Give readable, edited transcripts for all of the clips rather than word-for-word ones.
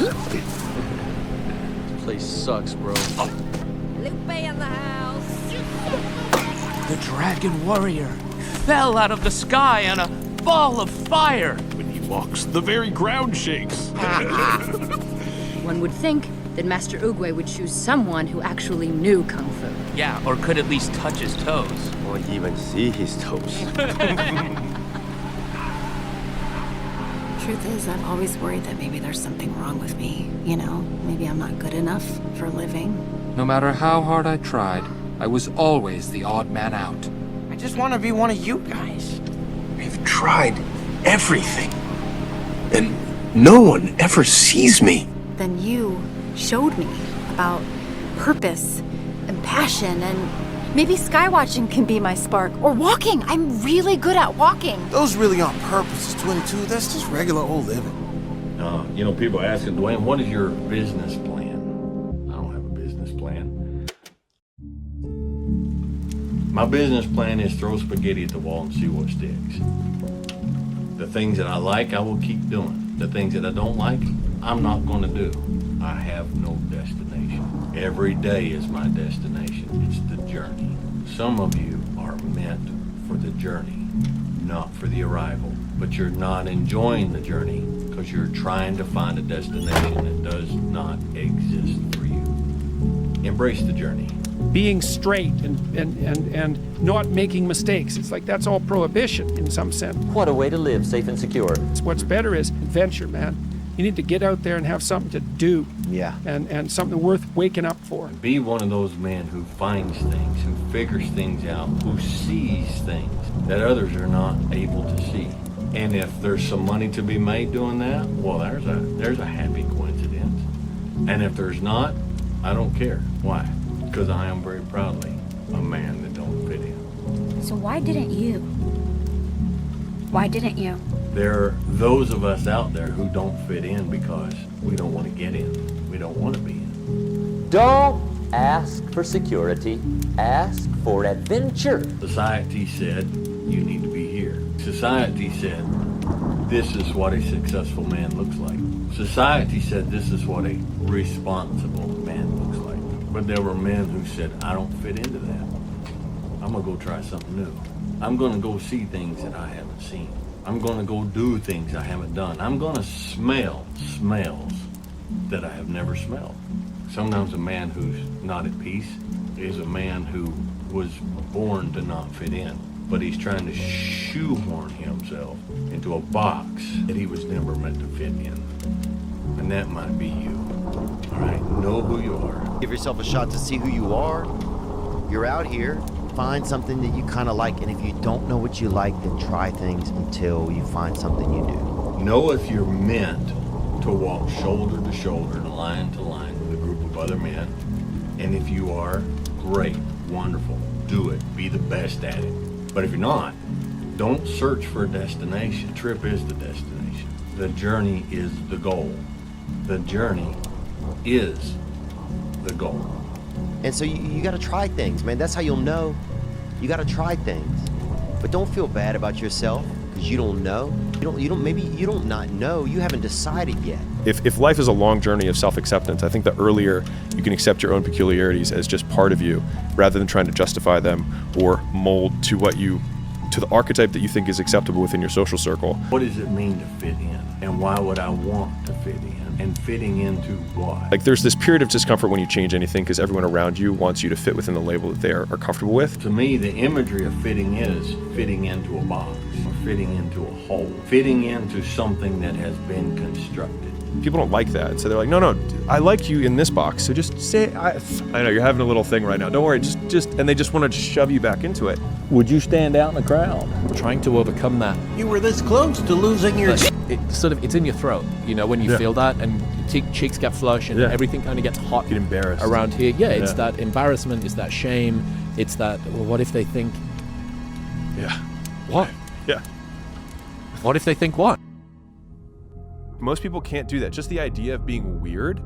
This place sucks, bro. Lupe in the house. The dragon warrior fell out of the sky on a ball of fire. When he walks, the very ground shakes. One would think that Master Oogway would choose someone who actually knew Kung Fu. Yeah, or could at least touch his toes. Or even see his toes. Truth is, I've always worried that maybe there's something wrong with me. You know, maybe I'm not good enough for a living. No matter how hard I tried, I was always the odd man out. I just want to be one of you guys. I've tried everything. And no one ever sees me. Then you showed me about purpose and passion, and maybe skywatching can be my spark. Or walking. I'm really good at walking. Those really aren't purposes, 22. That's just regular old living. You know, people are asking, Dwayne, what is your business plan? I don't have a business plan. My business plan is throw spaghetti at the wall and see what sticks. The things that I like, I will keep doing. The things that I don't like, I'm not going to do. I have no destination. Every day is my destination. It's the journey. Some of you are meant for the journey, not for the arrival. But you're not enjoying the journey because you're trying to find a destination that does not exist for you. Embrace the journey. Being straight and not making mistakes. It's like that's all prohibition in some sense. What a way to live, safe and secure. What's better is adventure, man. You need to get out there and have something to do. Yeah. And something worth waking up for. Be one of those men who finds things, who figures things out, who sees things that others are not able to see. And if there's some money to be made doing that, well, there's a happy coincidence. And if there's not, I don't care. Why? Because I am very proudly a man that don't fit in. So why didn't you? Why didn't you? There are those of us out there who don't fit in because we don't want to get in. We don't want to be in. Don't ask for security. Ask for adventure. Society said, you need to be here. Society said, this is what a successful man looks like. Society said, this is what a responsible man looks like. But there were men who said, I don't fit into that. I'm going to go try something new. I'm going to go see things that I haven't seen. I'm going to go do things I haven't done. I'm going to smell smells that I have never smelled. Sometimes a man who's not at peace is a man who was born to not fit in, but he's trying to shoehorn himself into a box that he was never meant to fit in. And that might be you. All right, know who you are. Give yourself a shot to see who you are. You're out here. Find something that you kind of like, and if you don't know what you like, then try things until you find something you do. Know if you're meant to walk shoulder to shoulder, line to line with a group of other men. And if you are, great, wonderful, do it, be the best at it. But if you're not, don't search for a destination. The trip is the destination. The journey is the goal. The journey is the goal. And so you got to try things, man. That's how you'll know. You got to try things. But don't feel bad about yourself because you don't know. Maybe you don't not know. You haven't decided yet. If life is a long journey of self-acceptance, I think the earlier you can accept your own peculiarities as just part of you, rather than trying to justify them or mold to the archetype that you think is acceptable within your social circle. What does it mean to fit in? And why would I want to fit in? And fitting into what? Like there's this period of discomfort when you change anything because everyone around you wants you to fit within the label that they are comfortable with. To me, the imagery of fitting is fitting into a box or fitting into a hole, fitting into something that has been constructed. People don't like that, so they're like, no, I like you in this box, so just say, I know you're having a little thing right now, don't worry, just, and they just want to shove you back into it. Would you stand out in the crowd? Trying to overcome that. You were this close to losing your... It's in your throat, you know, when you feel that, and cheeks get flush, and everything kind of gets hot. Get embarrassed. Around here. Yeah, it's that embarrassment, it's that shame, it's that, well, what if they think... Yeah. What? Yeah. What if they think what? Most people can't do that. Just the idea of being weird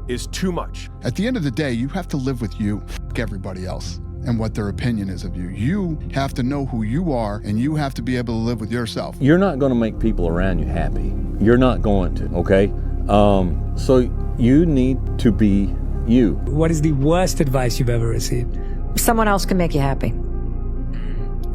is too much. At the end of the day, you have to live with you, everybody else, and what their opinion is of you. You have to know who you are, and you have to be able to live with yourself. You're not going to make people around you happy. You're not going to, okay? So you need to be you. What is the worst advice you've ever received? Someone else can make you happy.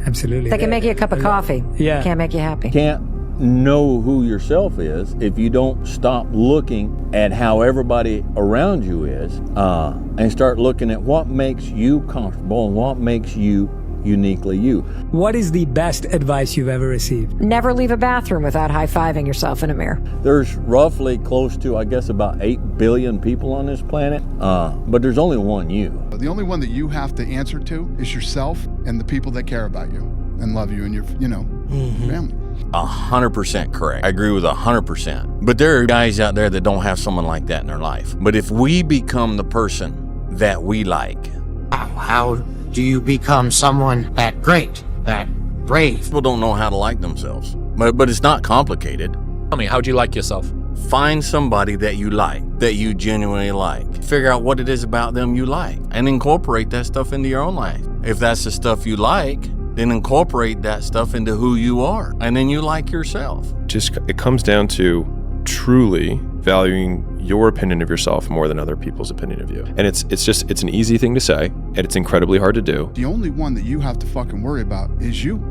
Absolutely. They can make you a cup of coffee. Yeah. Can't make you happy. Can't know who yourself is if you don't stop looking at how everybody around you is, and start looking at what makes you comfortable and what makes you uniquely you. What is the best advice you've ever received? Never leave a bathroom without high-fiving yourself in a mirror. There's roughly close to, I guess, about 8 billion people on this planet, but there's only one you. The only one that you have to answer to is yourself and the people that care about you and love you and your, family. 100% correct. I agree with 100%. But there are guys out there that don't have someone like that in their life. But if we become the person that we like, how do you become someone that great, that brave? People don't know how to like themselves, but it's not complicated. Tell me, how do you like yourself? Find somebody that you like, that you genuinely like. Figure out what it is about them you like, and incorporate that stuff into your own life. If that's the stuff you like, then incorporate that stuff into who you are, and then you like yourself. It comes down to truly valuing your opinion of yourself more than other people's opinion of you. And it's an easy thing to say, and it's incredibly hard to do. The only one that you have to fucking worry about is you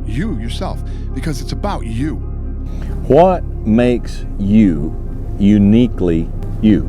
yourself, because it's about you. What makes you uniquely you?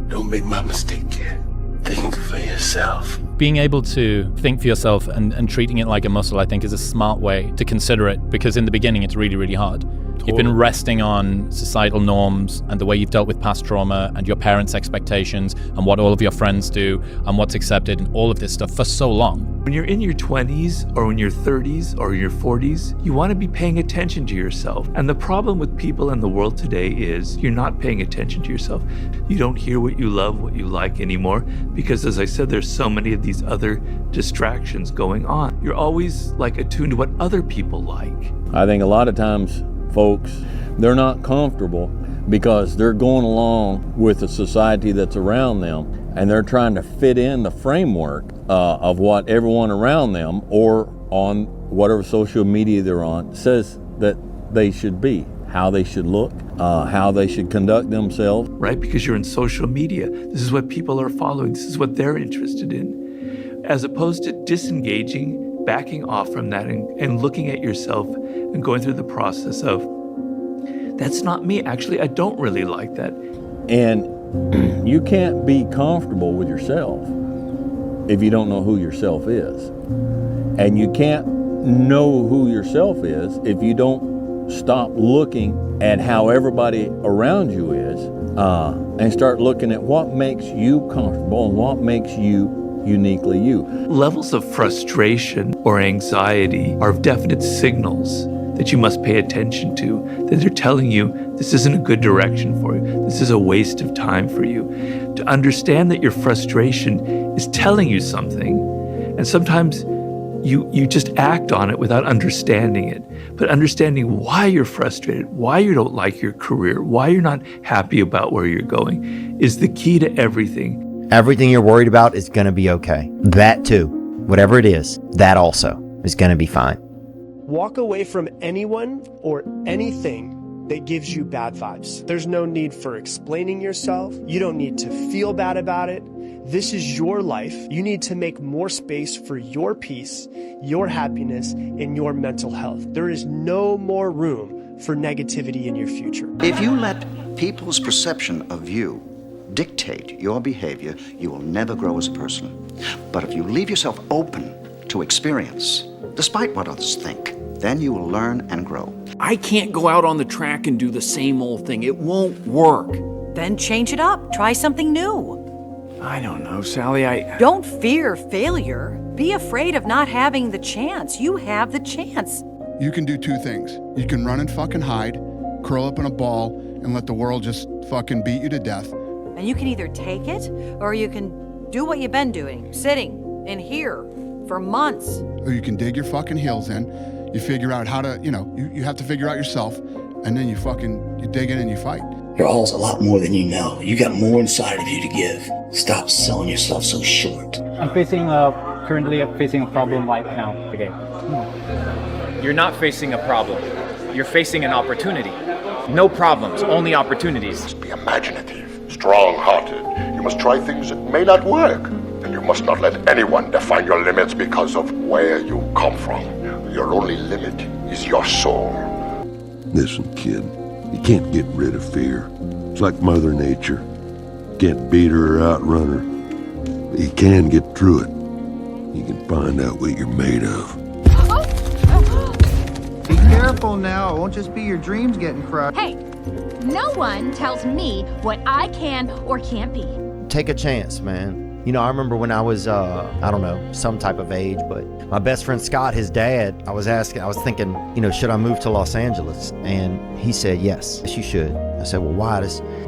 Don't make my mistake, kid. Think for yourself. Being able to think for yourself and treating it like a muscle, I think, is a smart way to consider it, because in the beginning it's really, really hard. You've been resting on societal norms and the way you've dealt with past trauma and your parents' expectations and what all of your friends do and what's accepted and all of this stuff for so long. When you're in your 20s or in your 30s or your 40s, you want to be paying attention to yourself. And the problem with people in the world today is you're not paying attention to yourself. You don't hear what you love, what you like anymore, because as I said, there's so many of these other distractions going on. You're always attuned to what other people like. I think a lot of times folks, they're not comfortable because they're going along with the society that's around them, and they're trying to fit in the framework of what everyone around them or on whatever social media they're on says that they should be, how they should look, how they should conduct themselves. Right, because you're in social media. This is what people are following. This is what they're interested in. As opposed to disengaging, backing off from that and looking at yourself and going through the process of, that's not me. Actually, I don't really like that. And you can't be comfortable with yourself if you don't know who yourself is. And you can't know who yourself is if you don't stop looking at how everybody around you is, and start looking at what makes you comfortable and what makes you uniquely you. Levels of frustration or anxiety are definite signals that you must pay attention to, that they're telling you this isn't a good direction for you. This is a waste of time for you. To understand that your frustration is telling you something, and sometimes you just act on it without understanding it. But understanding why you're frustrated, why you don't like your career, why you're not happy about where you're going is the key to everything. Everything you're worried about is going to be okay. That too, whatever it is, that also is going to be fine. Walk away from anyone or anything that gives you bad vibes. There's no need for explaining yourself. You don't need to feel bad about it. This is your life. You need to make more space for your peace, your happiness, and your mental health. There is no more room for negativity in your future. If you let people's perception of you dictate your behavior, you will never grow as a person. But if you leave yourself open to experience, despite what others think, then you will learn and grow. I can't go out on the track and do the same old thing. It won't work. Then change it up. Try something new. I don't know, Sally, Don't fear failure. Be afraid of not having the chance. You have the chance. You can do two things. You can run and fucking hide, curl up in a ball, and let the world just fucking beat you to death. And you can either take it, or you can do what you've been doing, sitting in here for months. Or you can dig your fucking heels in. You figure out how to, you have to figure out yourself, and then you dig in and you fight. You're always a lot more than you know. You got more inside of you to give. Stop selling yourself so short. I'm currently facing a problem right now. Okay. You're not facing a problem. You're facing an opportunity. No problems, only opportunities. Be imaginative, strong-hearted. You must try things that may not work. And you must not let anyone define your limits because of where you come from. Your only limit is your soul. Listen, kid, you can't get rid of fear. It's like Mother Nature. You can't beat her or outrun her. But you can get through it. You can find out what you're made of. Be careful now. It won't just be your dreams getting crushed. Hey, no one tells me what I can or can't be. Take a chance, man. You know, I remember when I was, I don't know, some type of age, but my best friend Scott, his dad, I was thinking, you know, should I move to Los Angeles? And he said, yes, you should. I said, well, why?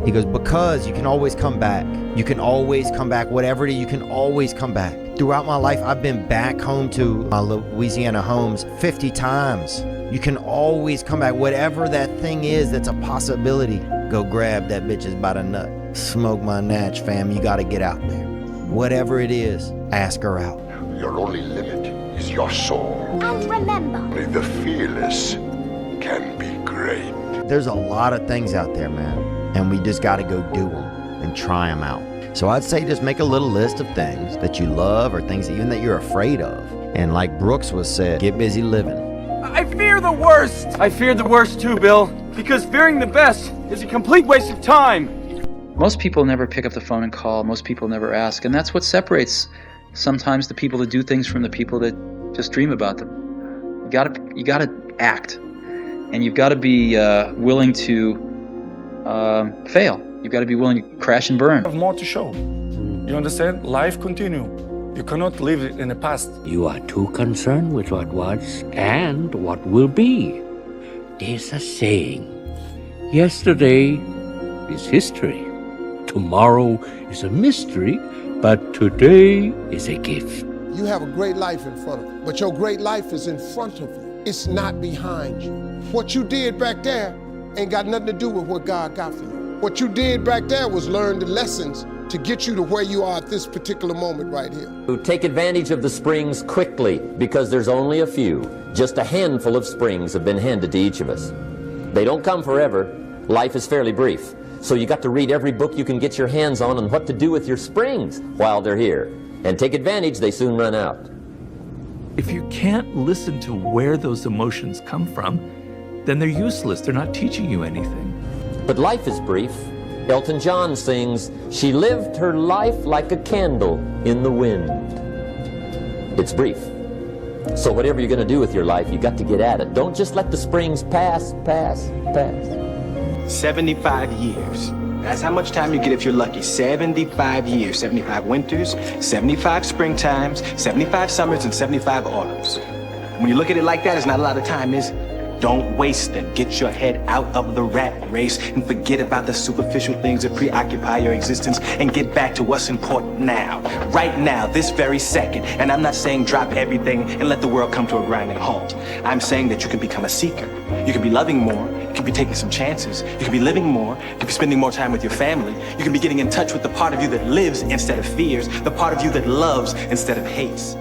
He goes, because you can always come back. You can always come back. Whatever it is, you can always come back. Throughout my life, I've been back home to my Louisiana homes 50 times. You can always come back. Whatever that thing is that's a possibility, go grab that bitch's by the nut. Smoke my natch, fam. You got to get out there. Whatever it is, ask her out. Your only limit is your soul. And remember, only the fearless can be great. There's a lot of things out there, man, and we just got to go do them and try them out. So I'd say just make a little list of things that you love or things even that you're afraid of. And like Brooks was said, get busy living. I fear the worst. I fear the worst too, Bill, because fearing the best is a complete waste of time. Most people never pick up the phone and call. Most people never ask. And that's what separates sometimes the people that do things from the people that just dream about them. You gotta act. And you've got to be willing to fail. You've got to be willing to crash and burn. Have more to show. You understand? Life continue. You cannot live in the past. You are too concerned with what was and what will be. There's a saying, yesterday is history. Tomorrow is a mystery, but today is a gift. You have a great life in front of you, but your great life is in front of you. It's not behind you. What you did back there ain't got nothing to do with what God got for you. What you did back there was learn the lessons to get you to where you are at this particular moment right here. Take advantage of the springs quickly, because there's only a few. Just a handful of springs have been handed to each of us. They don't come forever. Life is fairly brief. So you got to read every book you can get your hands on what to do with your springs while they're here. And take advantage, they soon run out. If you can't listen to where those emotions come from, then they're useless. They're not teaching you anything. But life is brief. Elton John sings, she lived her life like a candle in the wind. It's brief. So whatever you're going to do with your life, you got to get at it. Don't just let the springs pass. 75 years. That's how much time you get if you're lucky. 75 years. 75 winters, 75 springtimes, 75 summers, and 75 autumns. When you look at it like that, it's not a lot of time, is it? Don't waste them. Get your head out of the rat race and forget about the superficial things that preoccupy your existence and get back to what's important now. Right now, this very second. And I'm not saying drop everything and let the world come to a grinding halt. I'm saying that you can become a seeker. You can be loving more. You can be taking some chances. You can be living more. You can be spending more time with your family. You can be getting in touch with the part of you that lives instead of fears, the part of you that loves instead of hates.